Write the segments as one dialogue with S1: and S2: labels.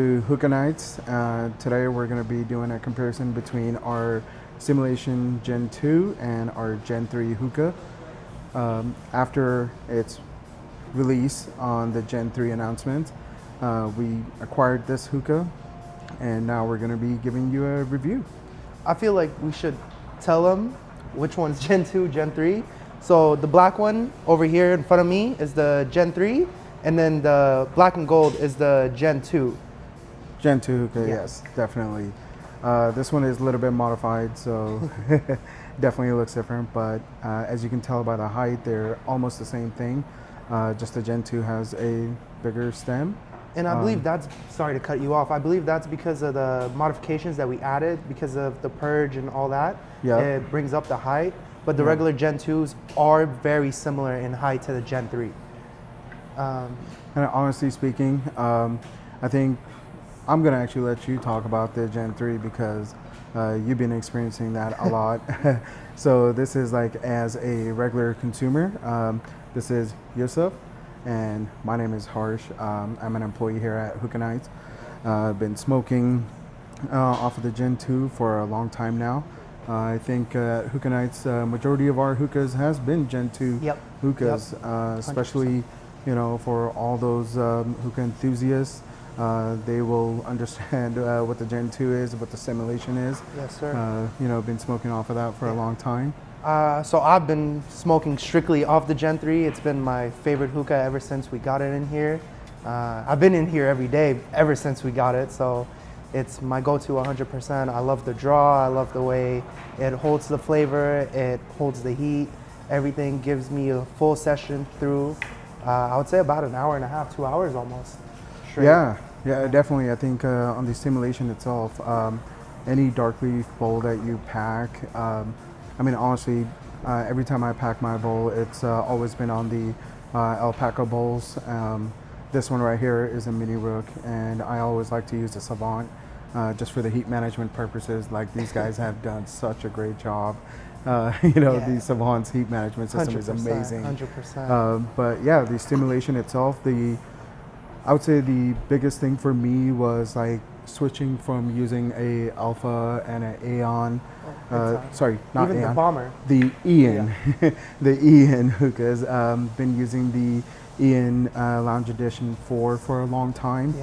S1: To Hookah Nights. Today we're going to be doing a comparison between our Steamulation Gen 2 and our Gen 3 Hookah. After its release on the Gen 3 announcement, we acquired this hookah, and now we're going to be giving you a review.
S2: I feel like we should tell them which one's Gen 2, Gen 3. So the black one over here in front of me is the Gen 3, and then the black and gold is the Gen 2.
S1: Gen 2 hookah, yes, definitely. This one is a little bit modified, so definitely looks different, but as you can tell by the height, they're almost the same thing. Just the Gen 2 has a bigger stem.
S2: And I believe that's, sorry to cut you off, I believe that's because of the modifications that we added, because of the purge and all that.
S1: Yeah.
S2: It brings up the height, but the regular Gen 2s are very similar in height to the Gen 3.
S1: And honestly speaking, I think I'm gonna actually let you talk about the Gen 3 because you've been experiencing that a lot. So this is like, as a regular consumer, this is Yusuf, and my name is Harsh. I'm an employee here at Hookah Nights. I've been smoking off of the Gen 2 for a long time now. I think Hookah Nights, majority of our hookahs has been Gen 2 hookahs, especially for all those hookah enthusiasts. They will understand what the Gen 2 is, what the Steamulation is.
S2: Yes, sir.
S1: Been smoking off of that for a long time.
S2: So I've been smoking strictly off the Gen 3. It's been my favorite hookah ever since we got it in here. I've been in here every day ever since we got it, so it's my go-to 100%. I love the draw. I love the way it holds the flavor, it holds the heat. Everything gives me a full session through, I would say about an hour and a half, 2 hours almost. Straight.
S1: Yeah, definitely. I think on the Steamulation itself, any dark leaf bowl that you pack, I mean, honestly, every time I pack my bowl, it's always been on the alpaca bowls. This one right here is a mini rook, and I always like to use the Savant just for the heat management purposes. Like, these guys have done such a great job. The Savant's heat management system is amazing.
S2: 100%.
S1: But yeah, the Steamulation itself, I would say the biggest thing for me was like switching from using a Alpha and an Aeon, sorry, not
S2: even
S1: Aeon,
S2: the Bomber,
S1: the Ian, the Ian hookahs. Been using the Ian Lounge Edition 4 for a long time,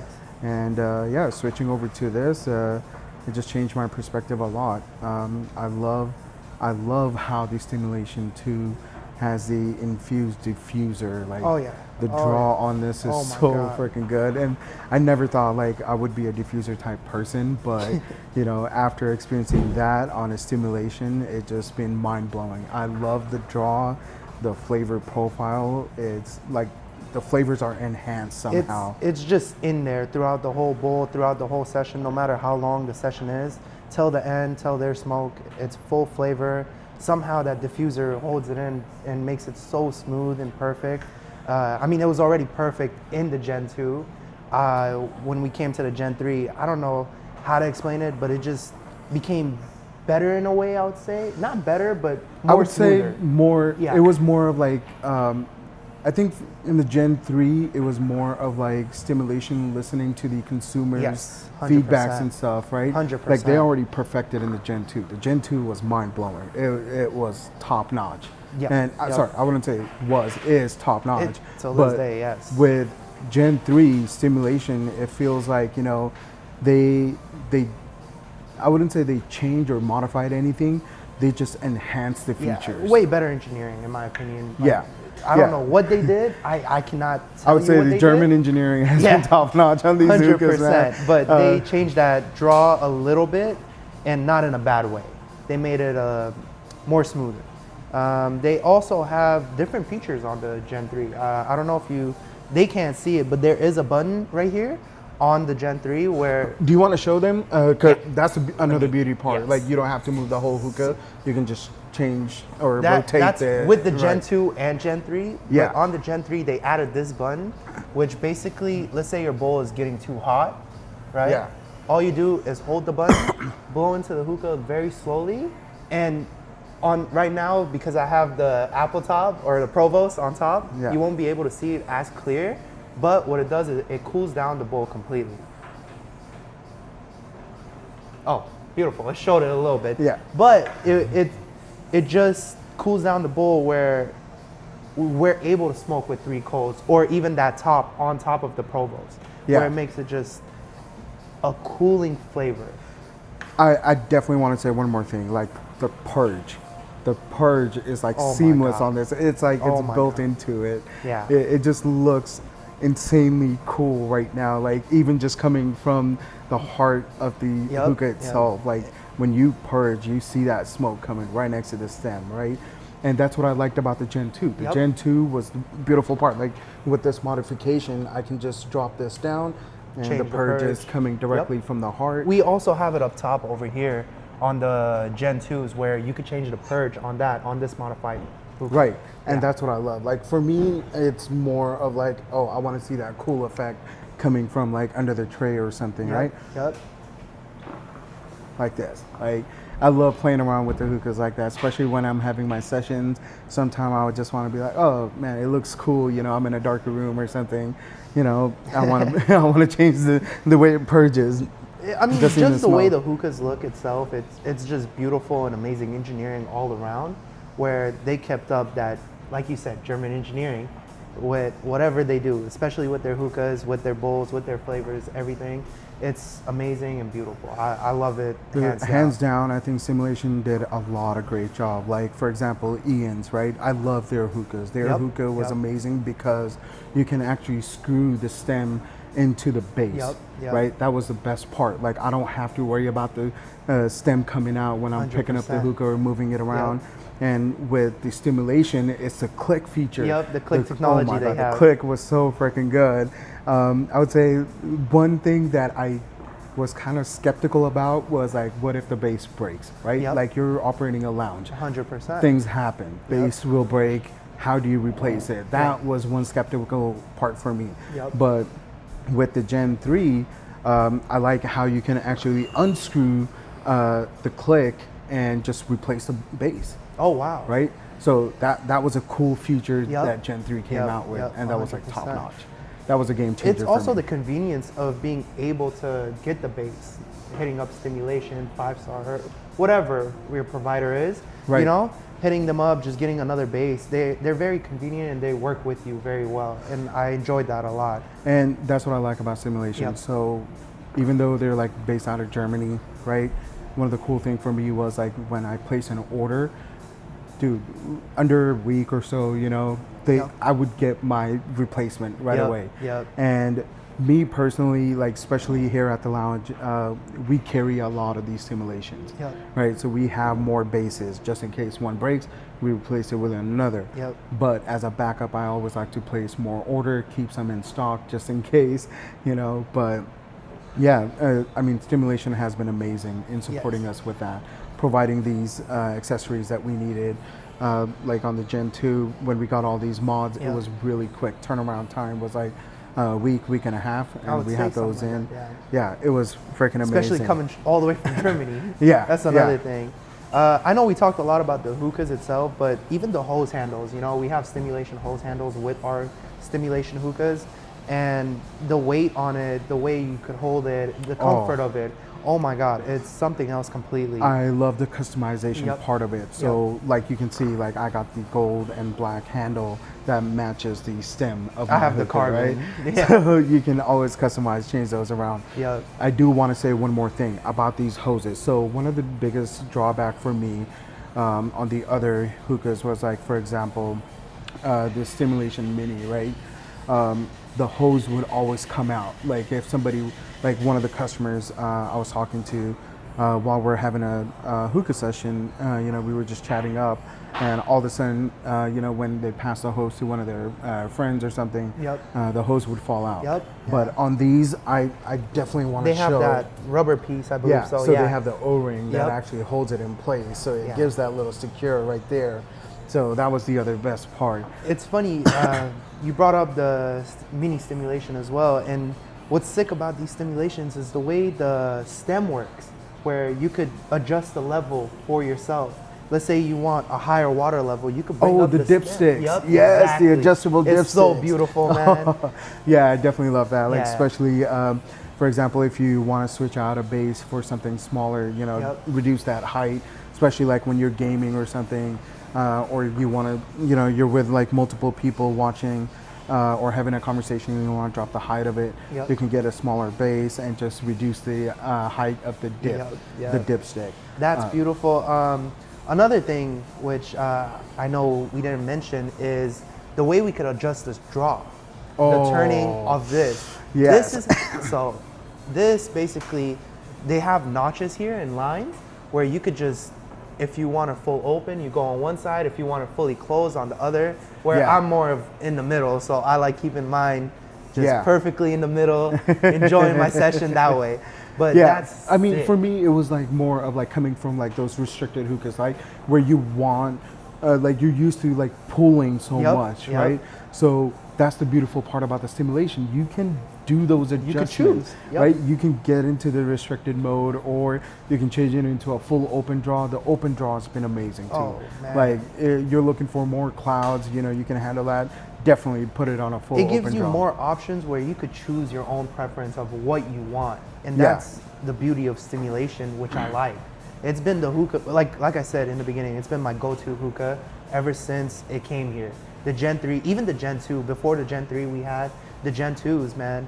S1: and switching over to this, it just changed my perspective a lot. I love how the Steamulation 2 has the infused diffuser. Like, the draw on this is so freaking good, and I never thought like I would be a diffuser type person, but after experiencing that on a Steamulation, it just been mind blowing. I love the draw, the flavor profile. It's like the flavors are enhanced somehow.
S2: It's just in there throughout the whole bowl, throughout the whole session, no matter how long the session is, till the end, till their smoke. It's full flavor. Somehow that diffuser holds it in and makes it so smooth and perfect. I mean, it was already perfect in the Gen 2. When we came to the Gen 3, I don't know how to explain it, but it just became better in a way, I would say. Not better, but more
S1: I would
S2: smoother.
S1: say more, it was more of like, I think in the Gen 3, it was more of like Steamulation, listening to the consumers' feedbacks and stuff, right?
S2: 100%.
S1: Like, they already perfected in the Gen 2. The Gen 2 was mind blowing. It was top notch. And sorry, I wouldn't say is top notch.
S2: Till this day, yes.
S1: With Gen 3 Steamulation, it feels like, they I wouldn't say they changed or modified anything. They just enhanced the features.
S2: Way better engineering, in my opinion.
S1: Like,
S2: I don't know what they did. I cannot tell
S1: I would say the German engineering has been top notch on these hookahs, man.
S2: But they changed that draw a little bit, and not in a bad way. They made it more smoother. They also have different features on the Gen 3. I don't know if they can't see it, but there is a button right here on the Gen 3 where...
S1: Do you want to show them? Because that's another beauty part. Like, you don't have to move the whole hookah. You can just change or rotate
S2: that's
S1: it.
S2: With the Gen 2 and Gen 3.
S1: Yeah.
S2: But on the Gen 3, they added this button, which basically, let's say your bowl is getting too hot, right?
S1: Yeah.
S2: All you do is hold the button, blow into the hookah very slowly, and right now, because I have the Apple top or the Provost on top, you won't be able to see it as clear. But what it does is it cools down the bowl completely. Oh, beautiful. It showed it a little bit.
S1: Yeah.
S2: But it just cools down the bowl where we're able to smoke with 3 coals, or even that top on top of the Provost,
S1: Yeah.
S2: where it makes it just a cooling flavor.
S1: I definitely want to say one more thing, like the purge. The purge is like
S2: Oh my
S1: seamless
S2: God.
S1: on this. It's like
S2: Oh
S1: it's
S2: my
S1: built
S2: God.
S1: into it.
S2: Yeah.
S1: It just looks insanely cool right now. Like even just coming from the heart of the
S2: Yep,
S1: hookah
S2: yep.
S1: itself. Like when you purge, you see that smoke coming right next to the stem, right? And that's what I liked about the Gen 2. The
S2: Yep.
S1: Gen 2 was the beautiful part. Like with this modification, I can just drop this down and
S2: Change
S1: the
S2: the
S1: purge is
S2: purge.
S1: coming directly
S2: Yep.
S1: from the heart.
S2: We also have it up top over here on the Gen 2s where you could change the purge on this modified hookah.
S1: Right, and
S2: Yeah.
S1: that's what I love. Like for me, it's more of like, oh, I want to see that cool effect coming from like under the tray or something, right?
S2: Yep.
S1: Like this. Like I love playing around with the hookahs like that, especially when I'm having my sessions. Sometimes I would just want to be like, oh man, it looks cool. You know, I'm in a darker room or something. You know, I want to I want to change the way it purges.
S2: I mean,
S1: Just
S2: just,
S1: in the
S2: the way
S1: smoke.
S2: the hookahs look itself, it's just beautiful and amazing engineering all around, where they kept up that, like you said, German engineering with whatever they do, especially with their hookahs, with their bowls, with their flavors, everything. It's amazing and beautiful. I love it,
S1: Hands down, I think Simulation did a lot of great job. Like for example, Ian's, right? I love their hookahs. Their
S2: Yep,
S1: hookah was
S2: yep.
S1: amazing because you can actually screw the stem into the base,
S2: Yep, yep.
S1: right? That was the best part. Like I don't have to worry about the stem coming out when I'm picking up the
S2: 100%.
S1: hookah or moving it around. And with the Stimulation, it's a click feature.
S2: Yep, the click technology
S1: oh my
S2: they
S1: God,
S2: have.
S1: The click was so freaking good. I would say one thing that I was kind of skeptical about was like, what if the base breaks, right?
S2: Yep.
S1: Like you're operating a lounge.
S2: 100%.
S1: Things happen.
S2: Yep.
S1: Base will break. How do you replace it? That was one skeptical part for me.
S2: Yep.
S1: But with the Gen 3, I like how you can actually unscrew the click and just replace the base,
S2: Oh wow.
S1: right? So that was a cool feature
S2: Yep.
S1: that Gen 3 came
S2: Yep,
S1: out with,
S2: yep,
S1: and that was like
S2: 100%.
S1: top notch. That was a game changer.
S2: It's
S1: for
S2: also
S1: me.
S2: the convenience of being able to get the base, hitting up Stimulation, 5-star, whatever your provider is.
S1: Right.
S2: You know, hitting them up, just getting another base. They're very convenient and they work with you very well, and I enjoyed that a lot.
S1: And that's what I like about Simulation.
S2: Yep.
S1: So even though they're like based out of Germany, right? One of the cool things for me was like when I place an order, dude, under a week or so, you know,
S2: Yep.
S1: I would get my replacement right
S2: Yep,
S1: away.
S2: yep.
S1: And me personally, like especially here at the lounge, we carry a lot of these Simulations,
S2: Yep.
S1: right? So we have more bases just in case one breaks, we replace it with another.
S2: Yep.
S1: But as a backup, I always like to place more order, keep some in stock just in case, you know. But yeah, I mean, Stimulation has been amazing in supporting
S2: Yes.
S1: us with that, providing these accessories that we needed. Like on the Gen 2, when we got all these mods,
S2: Yeah.
S1: it was really quick. Turnaround time was like a week and a half,
S2: I
S1: and
S2: would
S1: we
S2: say
S1: had those
S2: something
S1: in.
S2: like that,
S1: Yeah, it was freaking amazing.
S2: Especially coming all the way from Germany.
S1: Yeah,
S2: That's another
S1: yeah.
S2: thing. I know we talked a lot about the hookahs itself, but even the hose handles, you know, we have Stimulation hose handles with our Stimulation hookahs, and the weight on it, the way you could hold it, the comfort of it, oh my God, it's something else completely.
S1: I love the customization
S2: Yep.
S1: part of it. So like you can see, like I got the gold and black handle that matches the stem of
S2: I
S1: my
S2: have the
S1: hookah,
S2: carbon.
S1: right?
S2: Yeah.
S1: So you can always customize, change those around.
S2: Yep.
S1: I do want to say one more thing about these hoses. So one of the biggest drawback for me on the other hookahs was like, for example, the Stimulation Mini, right? The hose would always come out. Like if somebody, like one of the customers I was talking to while we're having a hookah session, you know, we were just chatting up, and all of a sudden, you know, when they pass the hose to one of their friends or something,
S2: Yep.
S1: the hose would fall out.
S2: Yep.
S1: But on these, I definitely want to
S2: They
S1: show.
S2: have that rubber piece, I believe.
S1: Yeah, so they have the O-ring that
S2: Yep.
S1: actually holds it in place, so it
S2: Yeah.
S1: gives that little secure right there. So that was the other best part.
S2: It's funny, you brought up the mini Stimulation as well, and what's sick about these Stimulations is the way the stem works, where you could adjust the level for yourself. Let's say you want a higher water level, you could bring
S1: Oh,
S2: up
S1: the
S2: stem.
S1: dipsticks.
S2: Yep,
S1: Yes,
S2: exactly.
S1: the adjustable dipsticks.
S2: It's so beautiful, man.
S1: Yeah, I definitely love that. Like
S2: Yeah.
S1: especially For example, if you want to switch out a base for something smaller, you know,
S2: Yep.
S1: reduce that height, especially like when you're gaming or something, or you want to, you know, you're with like multiple people watching or having a conversation and you want to drop the height of it,
S2: Yep.
S1: you can get a smaller base and just reduce the height of the dip,
S2: Yep,
S1: the
S2: yep.
S1: dipstick.
S2: That's beautiful. Another thing which I know we didn't mention is the way we could adjust this draw. The turning of this.
S1: Yes.
S2: This is so. This basically, they have notches here and lines where you could just, if you want a full open, you go on one side. If you want it fully closed, on the other. Where
S1: Yeah.
S2: I'm more of in the middle, so I like keeping mine just
S1: Yeah.
S2: perfectly in the middle, enjoying my session that way. But
S1: Yeah,
S2: that's
S1: I mean,
S2: sick.
S1: for me, it was like more of like coming from like those restricted hookahs, like where you want, like you're used to like pulling so
S2: Yep,
S1: much,
S2: yep.
S1: right? So that's the beautiful part about the stimulation. You can do those adjustments,
S2: choose, yep.
S1: right? You can get into the restricted mode, or you can change it into a full open draw. The open draw has been amazing too.
S2: Oh, man.
S1: Like you're looking for more clouds, you know, you can handle that. Definitely put it on a full
S2: It
S1: open
S2: gives you
S1: draw.
S2: more options where you could choose your own preference of what you want, and
S1: Yeah.
S2: that's the beauty of stimulation, which I like. It's been the hookah, like I said in the beginning, it's been my go-to hookah ever since it came here. The Gen 3, even the Gen 2. Before the Gen 3, we had the Gen 2s, man.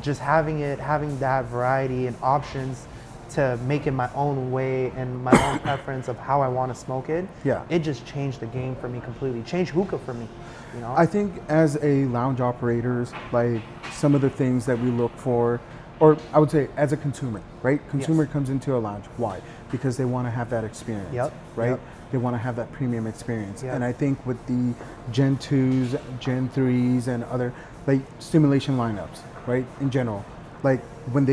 S2: Just having that variety and options to make it my own way and my own preference of how I want to smoke it.
S1: Yeah.
S2: It just changed the game for me completely. Changed hookah for me. You know.
S1: I think as a lounge operators, like some of the things that we look for, or I would say as a consumer, right? Consumer
S2: Yes.
S1: comes into a lounge. Why? Because they want to have that experience,
S2: Yep,
S1: right?
S2: yep.
S1: They want to have that premium experience.
S2: Yep.
S1: And I think with the Gen 2s, Gen 3s, and other like stimulation lineups, right? In general, like when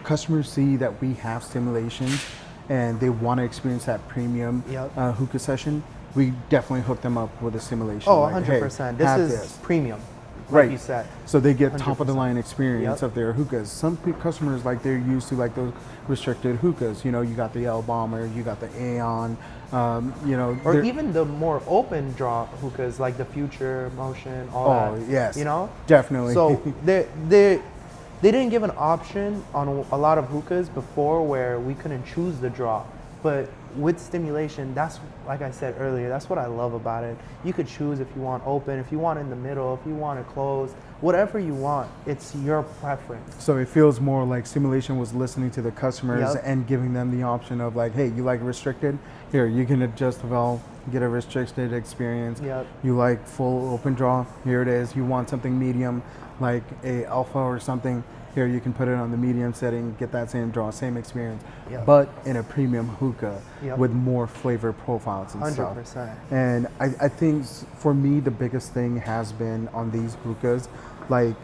S1: customers see that we have stimulations and they want to experience that premium
S2: Yep.
S1: hookah session, we definitely hook them up with a stimulation.
S2: Oh,
S1: like, hey,
S2: 100%. This
S1: have
S2: is premium, like
S1: Right.
S2: you said.
S1: So they get top of the
S2: 100%.
S1: line experience
S2: Yep.
S1: of their hookahs. Some customers, like they're used to like those restricted hookahs. You know, you got the L Bomber, you got the Aeon, you know.
S2: Or
S1: they're-
S2: even the more open draw hookahs like the Future, Motion, all
S1: Oh,
S2: that.
S1: yes.
S2: You know?
S1: Definitely.
S2: So they didn't give an option on a lot of hookahs before where we couldn't choose the draw. But with stimulation, that's, like I said earlier, that's what I love about it. You could choose if you want open, if you want in the middle, if you want it closed, whatever you want. It's your preference.
S1: So it feels more like stimulation was listening to the customers
S2: Yep.
S1: and giving them the option of like, hey, you like restricted? Here, you can adjust the valve, get a restricted experience.
S2: Yep.
S1: You like full open draw? Here it is. You want something medium, like a alpha or something? Here, you can put it on the medium setting, get that same draw, same experience,
S2: Yep.
S1: but in a premium hookah
S2: Yep.
S1: with more flavor profiles and stuff.
S2: 100%.
S1: And I think for me, the biggest thing has been on these hookahs, like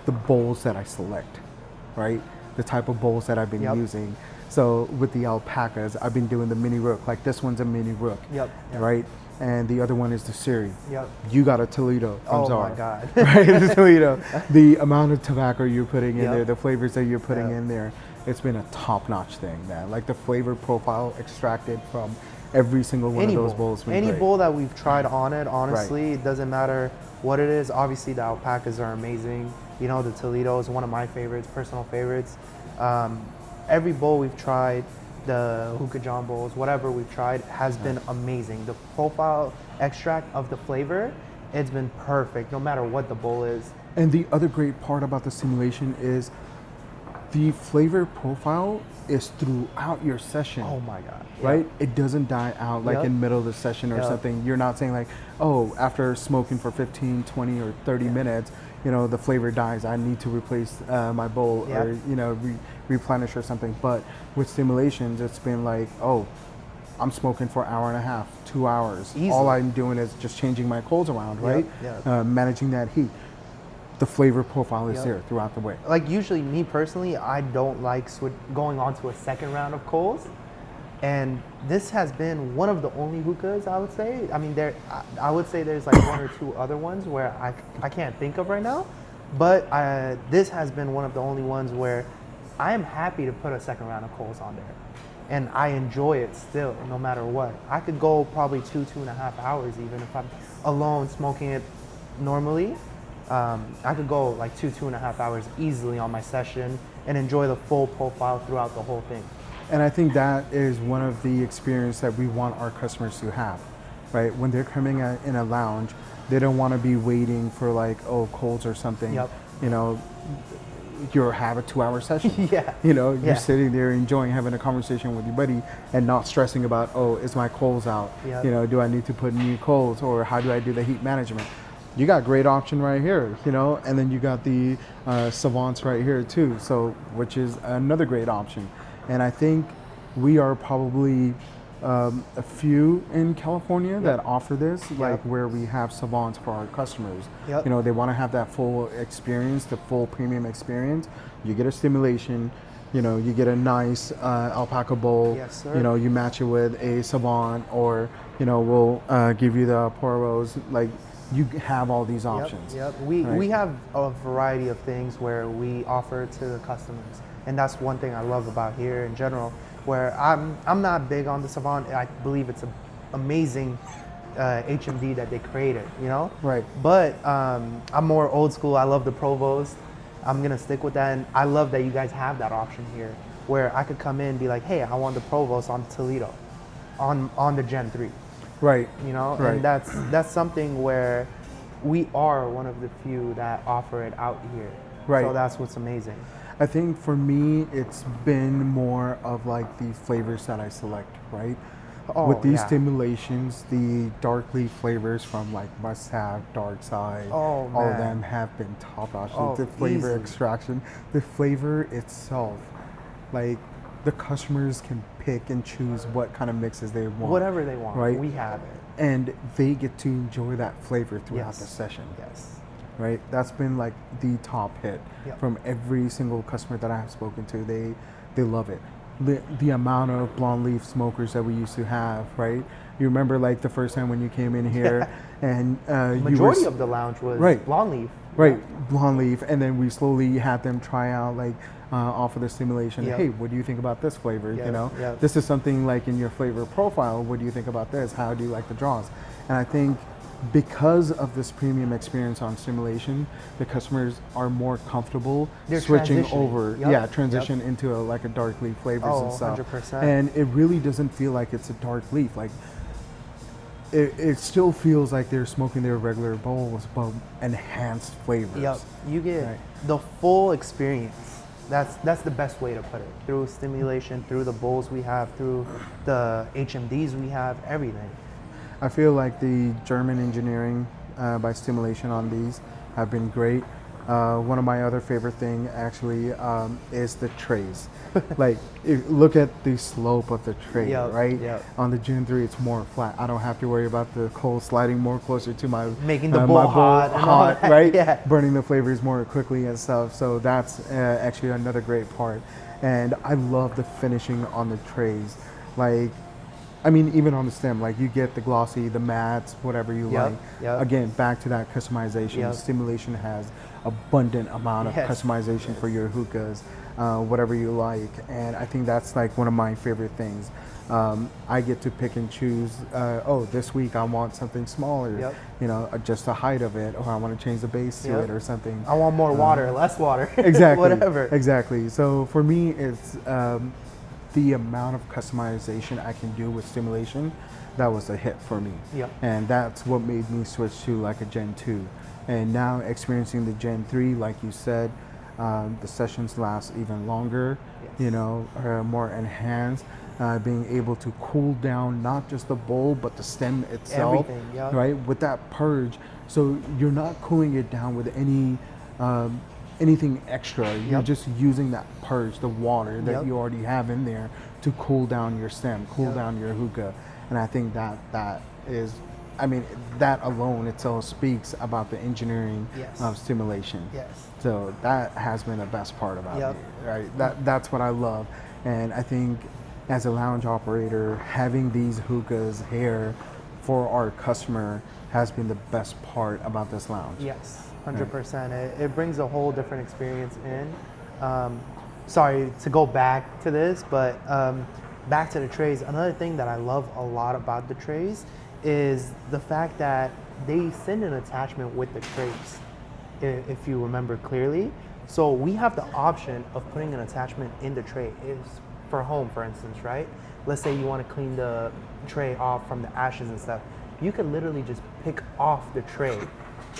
S1: the bowls that I select, right? The type of bowls that I've been
S2: Yep.
S1: using. So with the alpacas, I've been doing the mini rook. Like this one's a mini rook,
S2: Yep. Yep.
S1: right? And the other one is the Siri.
S2: Yep.
S1: You got a Toledo from
S2: Oh
S1: Zara.
S2: my God.
S1: Right, the Toledo. The amount of tobacco you're putting in
S2: Yep.
S1: there, the flavors that you're putting
S2: Yep.
S1: in there, it's been a top-notch thing, man. Like the flavor profile extracted from every single one of those bowls. Been
S2: Any
S1: great.
S2: bowl that we've tried on it, honestly, it doesn't matter what it is. Obviously, the alpacas are amazing. You know, the Toledo is one of my favorites, personal favorites. Every bowl we've tried, the Hookah John bowls, whatever we've tried, has been amazing. The profile extract of the flavor, it's been perfect, no matter what the bowl is.
S1: And the other great part about the simulation is the flavor profile is throughout your session.
S2: Oh my God.
S1: Right? It doesn't die out like
S2: Yep.
S1: in middle of the session or
S2: Yep.
S1: something. You're not saying like, oh, after smoking for 15, 20 or 30 minutes, you know, the flavor dies. I need to replace my bowl
S2: Yep.
S1: or, you know, replenish or something. But with stimulations, it's been like, oh, I'm smoking for an hour and a half, 2 hours.
S2: Easily.
S1: All I'm doing is just changing my coals around, right?
S2: Yep.
S1: Managing that heat. The flavor profile is
S2: Yep.
S1: there throughout the way.
S2: Like usually, me personally, I don't like going on to a second round of coals. And this has been one of the only hookahs, I would say. I mean, I would say there's like one or two other ones where I can't think of right now. But this has been one of the only ones where I am happy to put a second round of coals on there. And I enjoy it still, no matter what. I could go probably 2.5 hours even if I'm alone smoking it normally. I could go like 2.5 hours easily on my session and enjoy the full profile throughout the whole thing.
S1: And I think that is one of the experience that we want our customers to have, right? When they're coming in a lounge, they don't want to be waiting for like, oh, colds or something.
S2: Yep.
S1: You know, you have a 2-hour session.
S2: Yeah.
S1: You know, you're
S2: Yeah.
S1: sitting there enjoying having a conversation with your buddy and not stressing about, oh, is my coals out?
S2: Yep.
S1: You know, do I need to put new coals, or how do I do the heat management? You got great option right here, you know, and then you got the Savants right here too, so which is another great option. And I think we are probably a few in California that offer this, like where we have Savants for our customers.
S2: Yep.
S1: You know, they want to have that full experience, the full premium experience. You get a Steamulation, you know, you get a nice alpaca bowl.
S2: Yes, sir.
S1: You know, you match it with a Savant, or, you know, we'll give you the Poros. Like, you have all these options.
S2: Yep. We have a variety of things where we offer to the customers, and that's one thing I love about here in general. Where I'm not big on the Savant. I believe it's an amazing HMD that they created, you know.
S1: Right.
S2: But I'm more old school. I love the Provost. I'm gonna stick with that, and I love that you guys have that option here, where I could come in and be like, hey, I want the Provost on Toledo, on the Gen 3.
S1: Right.
S2: You know,
S1: Right.
S2: and that's something where we are one of the few that offer it out here.
S1: Right.
S2: So that's what's amazing.
S1: I think for me, it's been more of like the flavors that I select, right?
S2: Oh,
S1: With these
S2: yeah.
S1: stimulations, the dark leaf flavors from like Must Have, Dark Side,
S2: Oh,
S1: all of
S2: man.
S1: them have been top notch.
S2: Oh,
S1: The flavor
S2: easily.
S1: extraction, the flavor itself, like the customers can pick and choose what kind of mixes they want.
S2: Whatever they want,
S1: Right.
S2: we have it.
S1: And they get to enjoy that flavor throughout
S2: Yes.
S1: the session.
S2: Yes.
S1: Right, that's been like the top hit
S2: Yep.
S1: from every single customer that I have spoken to. They love it. The amount of blonde leaf smokers that we used to have, right? You remember like the first time when you came in here, and
S2: Majority of the lounge was
S1: Right.
S2: blonde leaf.
S1: right, blonde leaf, and then we slowly had them try out like off of the Steamulation.
S2: Yep.
S1: Hey, what do you think about this flavor? You
S2: Yep,
S1: know,
S2: yep.
S1: this is something like in your flavor profile. What do you think about this? How do you like the draws? And I think because of this premium experience on Steamulation, the customers are more comfortable
S2: They're
S1: switching
S2: transitioning.
S1: over.
S2: Yep,
S1: Yeah, transition into like a dark leaf flavors
S2: Oh,
S1: and stuff.
S2: 100%.
S1: And it really doesn't feel like it's a dark leaf. Like it still feels like they're smoking their regular bowls, but enhanced flavors.
S2: Yep. You get
S1: Right.
S2: the full experience. That's the best way to put it. Through Steamulation, through the bowls we have, through the HMDs we have, everything.
S1: I feel like the German engineering by Steamulation on these have been great. One of my other favorite thing actually is the trays. Like, look at the slope of the tray,
S2: Yep,
S1: right?
S2: yep.
S1: On the Gen 3, it's more flat. I don't have to worry about the coal sliding more closer to my
S2: Making the
S1: my
S2: bowl hot and all that,
S1: right?
S2: yeah.
S1: Burning the flavors more quickly and stuff. So that's actually another great part. And I love the finishing on the trays. Like, I mean, even on the stem, like you get the glossy, the mattes, whatever you
S2: Yep,
S1: like.
S2: yep.
S1: Again, back to that customization.
S2: Yep.
S1: Steamulation has abundant amount of
S2: Yes,
S1: customization for your hookahs, whatever you like. And I think that's like one of my favorite things. I get to pick and choose. Oh, this week I want something smaller.
S2: Yep.
S1: You know, just the height of it, or I want to change the base to
S2: Yep.
S1: it, or something.
S2: I want more water, less water.
S1: Exactly.
S2: Whatever.
S1: Exactly. So for me, it's the amount of customization I can do with Steamulation. That was a hit for me.
S2: Yep.
S1: And that's what made me switch to like a Gen 2. And now experiencing the Gen 3, like you said, the sessions last even longer,
S2: Yes.
S1: you know, are more enhanced. Being able to cool down not just the bowl, but the stem itself,
S2: Everything, yeah.
S1: right? With that purge, so you're not cooling it down with any anything extra. You're
S2: Yep.
S1: just using that purge, the water that
S2: Yep.
S1: you already have in there, to cool down your stem, cool
S2: Yep.
S1: down your hookah. And I think that is, I mean, that alone itself speaks about the engineering
S2: Yes.
S1: of Steamulation.
S2: Yes.
S1: So that has been the best part about
S2: Yep.
S1: it, right? That's what I love. And I think as a lounge operator, having these hookahs here for our customer has been the best part about this lounge.
S2: Yes, 100%. It brings a whole different experience in. Sorry to go back to this, but back to the trays. Another thing that I love a lot about the trays is the fact that they send an attachment with the trays, if you remember clearly. So we have the option of putting an attachment in the tray. Is for home, for instance, right? Let's say you want to clean the tray off from the ashes and stuff. You can literally just pick off the tray,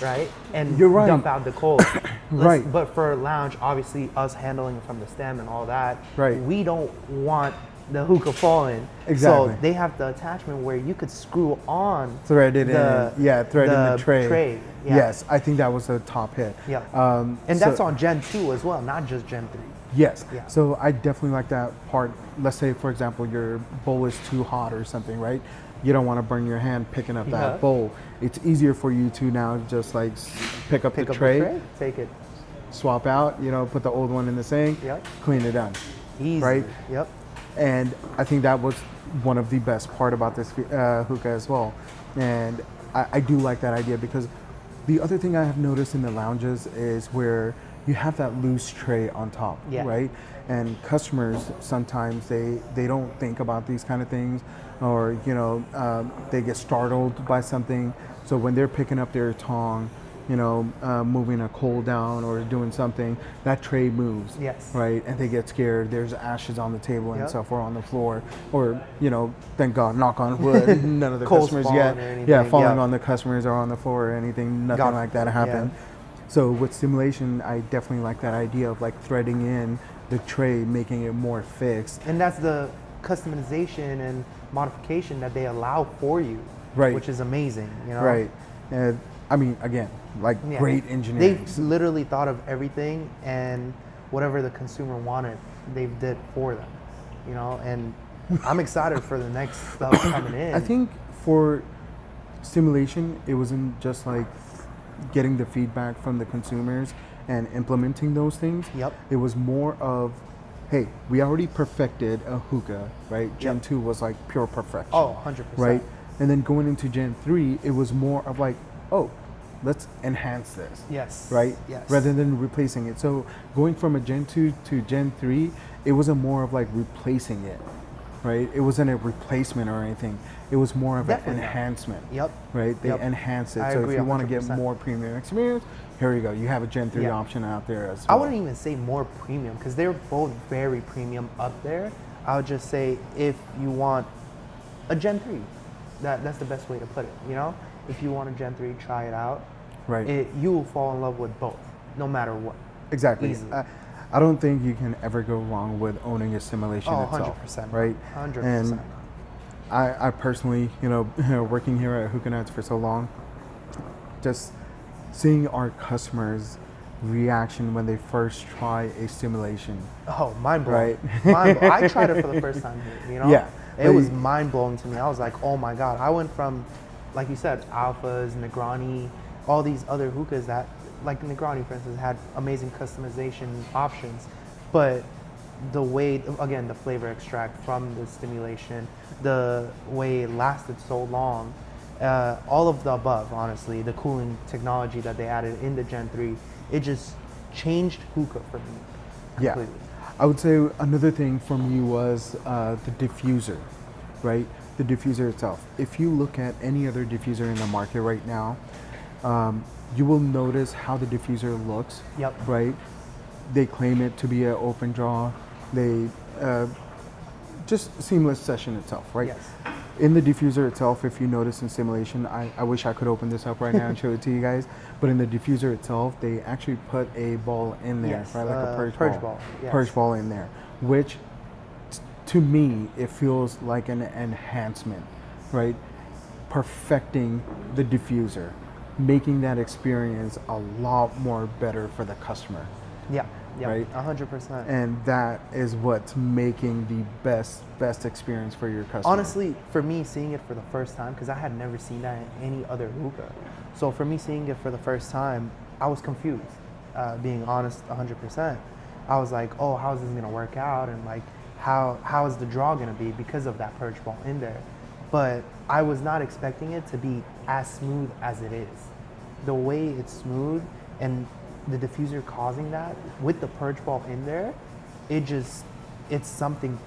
S2: right? And
S1: You're right.
S2: dump out the coals.
S1: Right.
S2: But for lounge, obviously us handling it from the stem and all that,
S1: Right.
S2: we don't want the hookah falling.
S1: Exactly.
S2: So they have the attachment where you could screw on
S1: Thread it
S2: the,
S1: in. Yeah, thread in the tray.
S2: Yeah.
S1: Yes, I think that was a top hit.
S2: Yeah.
S1: so-
S2: And that's on Gen 2 as well, not just Gen 3.
S1: Yes.
S2: Yeah.
S1: So I definitely like that part. Let's say, for example, your bowl is too hot or something, right? You don't want to burn your hand picking up
S2: Yeah.
S1: that bowl. It's easier for you to now just like pick up
S2: Pick
S1: the
S2: up
S1: tray,
S2: the tray, take it.
S1: swap out, put the old one in the sink,
S2: Yep.
S1: clean it done.
S2: Easy.
S1: Right?
S2: Yep.
S1: And I think that was one of the best part about this hookah as well. And I do like that idea because the other thing I have noticed in the lounges is where you have that loose tray on top,
S2: Yeah.
S1: right? And customers sometimes they don't think about these kind of things, or they get startled by something. So when they're picking up their tong, moving a coal down or doing something, that tray moves,
S2: Yes.
S1: right? And they get scared. There's ashes on the table and
S2: Yep.
S1: stuff, or on the floor, or thank God, knock on wood, none of the
S2: Coals
S1: customers
S2: falling
S1: yet,
S2: or anything,
S1: yeah, falling
S2: yeah.
S1: on the customers or on the floor or anything, nothing
S2: God
S1: like that
S2: forbid,
S1: happened.
S2: yeah.
S1: So with Steamulation, I definitely like that idea of like threading in the tray, making it more fixed.
S2: And that's the customization and modification that they allow for you,
S1: Right.
S2: which is amazing.
S1: Right. And I mean, again, like
S2: Yeah.
S1: great engineering.
S2: They've literally thought of everything, and whatever the consumer wanted, they did for them. And I'm excited for the next stuff coming in.
S1: I think for Steamulation, it wasn't just like getting the feedback from the consumers and implementing those things.
S2: Yep.
S1: It was more of, hey, we already perfected a hookah, right? Gen
S2: Yep.
S1: 2 was like pure perfection.
S2: Oh, 100%.
S1: Right? And then going into Gen 3, it was more of like, oh, let's enhance this.
S2: Yes.
S1: Right?
S2: Yes.
S1: Rather than replacing it. So going from a Gen 2 to Gen 3, it wasn't more of like replacing it, right? It wasn't a replacement or anything. It was more of
S2: Definitely
S1: an
S2: not.
S1: enhancement.
S2: Yep.
S1: Right? They
S2: Yep.
S1: enhanced it.
S2: I
S1: So
S2: agree
S1: if you want to get
S2: 100%.
S1: more premium experience, here you go. You have a Gen 3
S2: Yeah.
S1: option out there as
S2: I
S1: well.
S2: wouldn't even say more premium because they're both very premium up there. I would just say if you want a Gen 3, that's the best way to put it. If you want a Gen 3, try it out.
S1: Right.
S2: You will fall in love with both, no matter what.
S1: Exactly.
S2: Easily.
S1: I don't think you can ever go wrong with owning a simulation
S2: Oh,
S1: itself.
S2: 100%.
S1: Right?
S2: 100%.
S1: And I personally, working here at Hookah Nuts for so long, just seeing our customers' reaction when they first try a simulation.
S2: Oh, mind blowing.
S1: Right.
S2: I tried it for the first time here,
S1: Yeah.
S2: It was mind blowing to me. I was like, oh my God. I went from, like you said, Alphas, Negroni, all these other hookahs that, like Negroni, for instance, had amazing customization options. But the way, again, the flavor extract from the stimulation, the way it lasted so long, all of the above, honestly, the cooling technology that they added in the Gen 3, it just changed hookah for me completely.
S1: Yeah. I would say another thing for me was the diffuser, right? The diffuser itself. If you look at any other diffuser in the market right now, you will notice how the diffuser looks,
S2: Yep.
S1: right? They claim it to be an open draw. They just seamless session itself, right?
S2: Yes.
S1: In the diffuser itself, if you notice in simulation, I wish I could open this up right now and show it to you guys, but in the diffuser itself, they actually put a ball in there,
S2: Yes,
S1: right? Like a
S2: purge ball, yes.
S1: Purge ball in there, which to me, it feels like an enhancement, right? Perfecting the diffuser, making that experience a lot more better for the customer.
S2: Yeah, yeah,
S1: Right.
S2: 100%.
S1: And that is what's making the best experience for your customer.
S2: Honestly, for me, seeing it for the first time, because I had never seen that in any other hookah. So for me, seeing it for the first time, I was confused, being honest 100%. I was like, oh, how is this going to work out? And like, how is the draw going to be because of that purge ball in there? But I was not expecting it to be as smooth as it is. The way it's smooth and the diffuser causing that with the purge ball in there, it's something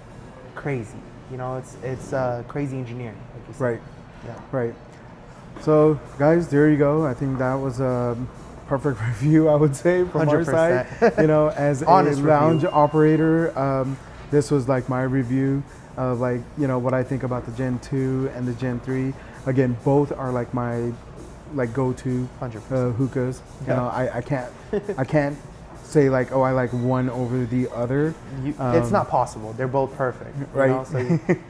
S2: crazy. It's crazy engineering, like you said.
S1: Right.
S2: Yeah.
S1: Right. So, guys, there you go. I think that was perfect review, I would say, from our side.
S2: 100%.
S1: You know, as a
S2: Honest
S1: lounge
S2: review.
S1: operator, this was like my review of like, you know, what I think about the Gen 2 and the Gen 3. Again, both are like my like go-to
S2: 100%.
S1: hookahs. You
S2: Yeah.
S1: know, I can't say like, oh, I like one over the other.
S2: It's not possible. They're both perfect. You
S1: Right.
S2: know? So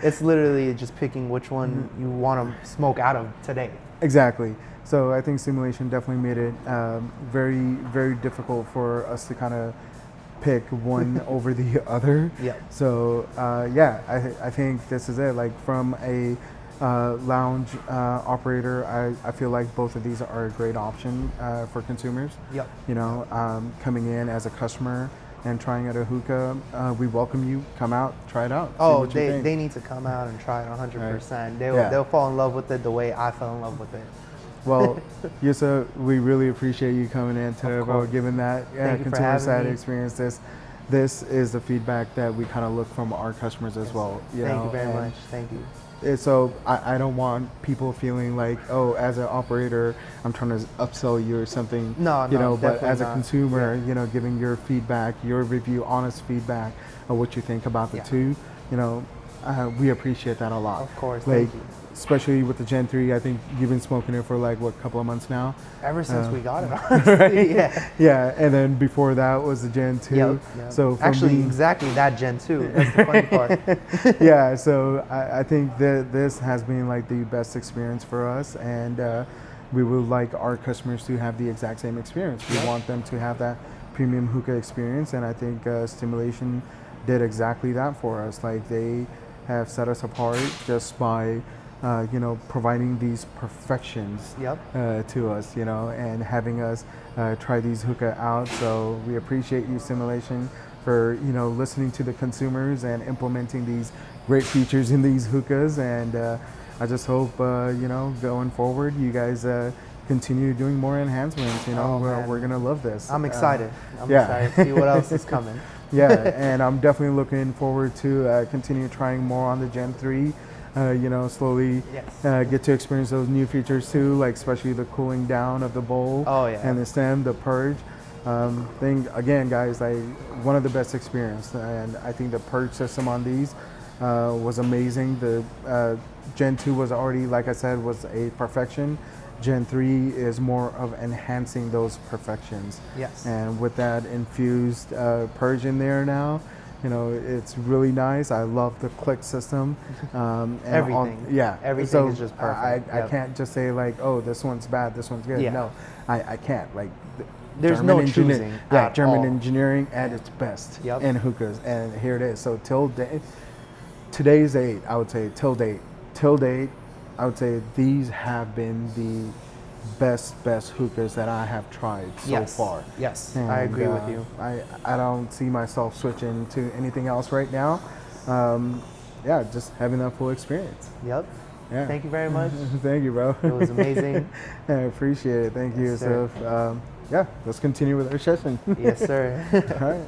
S2: it's literally just picking which one you want to smoke out of today.
S1: Exactly. So I think Steamulation definitely made it very, very difficult for us to kind of pick one over the other.
S2: Yeah.
S1: So yeah, I think this is it. Like from a lounge operator, I feel like both of these are a great option for consumers.
S2: Yep.
S1: You know, coming in as a customer and trying out a hookah, we welcome you. Come out, try it out. See
S2: Oh,
S1: what you think.
S2: they need to come out and try it 100%.
S1: Right.
S2: They'll fall in love with it the way I fell in love with it.
S1: Well, Yusa, we really appreciate you coming in today, bro,
S2: course.
S1: giving that
S2: Thank you for
S1: consumer
S2: having
S1: side
S2: me.
S1: experience. This is the feedback that we kind of look from our customers as well.
S2: Thank you very
S1: and
S2: much. Thank you.
S1: So I don't want people feeling like, oh, as an operator, I'm trying to upsell you or something.
S2: No,
S1: you know, but
S2: definitely
S1: as a
S2: not.
S1: consumer, you know, giving your feedback, your review, honest feedback of what you think about the
S2: Yeah.
S1: two, you know, we appreciate that a lot.
S2: Of course,
S1: like,
S2: thank you.
S1: Especially with the Gen 3, I think you've been smoking it for like, what, couple of months now?
S2: Ever since we got it, honestly. Yeah.
S1: Yeah, and then before that was the Gen 2.
S2: Yep.
S1: So for
S2: actually,
S1: me,
S2: exactly that Gen 2. That's the funny part.
S1: yeah, so I think that this has been like the best experience for us, and we would like our customers to have the exact same experience. We want them to have that premium hookah experience, and I think Steamulation did exactly that for us. Like they have set us apart just by you know, providing these perfections
S2: Yep.
S1: to us, you know, and having us try these hookah out. So we appreciate you, Steamulation, for, you know, listening to the consumers and implementing these great features in these hookahs. And I just hope, you know, going forward, you guys continue doing more enhancements. You know,
S2: Oh,
S1: we're going to love this.
S2: I'm excited. I'm
S1: yeah.
S2: excited to see what else is coming.
S1: Yeah, and I'm definitely looking forward to continue trying more on the Gen 3. You know, slowly
S2: Yes.
S1: get to experience those new features too, like especially the cooling down of the bowl
S2: Oh, yeah.
S1: and the stem, the purge. Thing again, guys, like one of the best experience, and I think the purge system on these was amazing. The Gen 2 was already, like I said, was a perfection. Gen 3 is more of enhancing those perfections.
S2: Yes.
S1: And with that infused purge in there now, you know, it's really nice. I love the click system. And
S2: Everything.
S1: yeah.
S2: Everything
S1: so
S2: is just perfect.
S1: I can't just say like, oh, this one's bad, this one's good.
S2: Yeah.
S1: No, I can't. Like,
S2: There's
S1: German
S2: no
S1: engineer-
S2: choosing
S1: Yeah,
S2: at
S1: German
S2: all.
S1: engineering at its best
S2: Yep.
S1: in hookahs. And here it is. So today's date, I would say till date, I would say these have been the best hookahs that I have tried so far.
S2: Yes,
S1: And,
S2: I agree with you.
S1: I don't see myself switching to anything else right now. Yeah, just having that full experience.
S2: Yep.
S1: Yeah.
S2: Thank you very much.
S1: Thank you, bro.
S2: It was amazing.
S1: I appreciate it. Thank you.
S2: Yes, sir.
S1: So, yeah, let's continue with our session.
S2: Yes, sir.
S1: All right.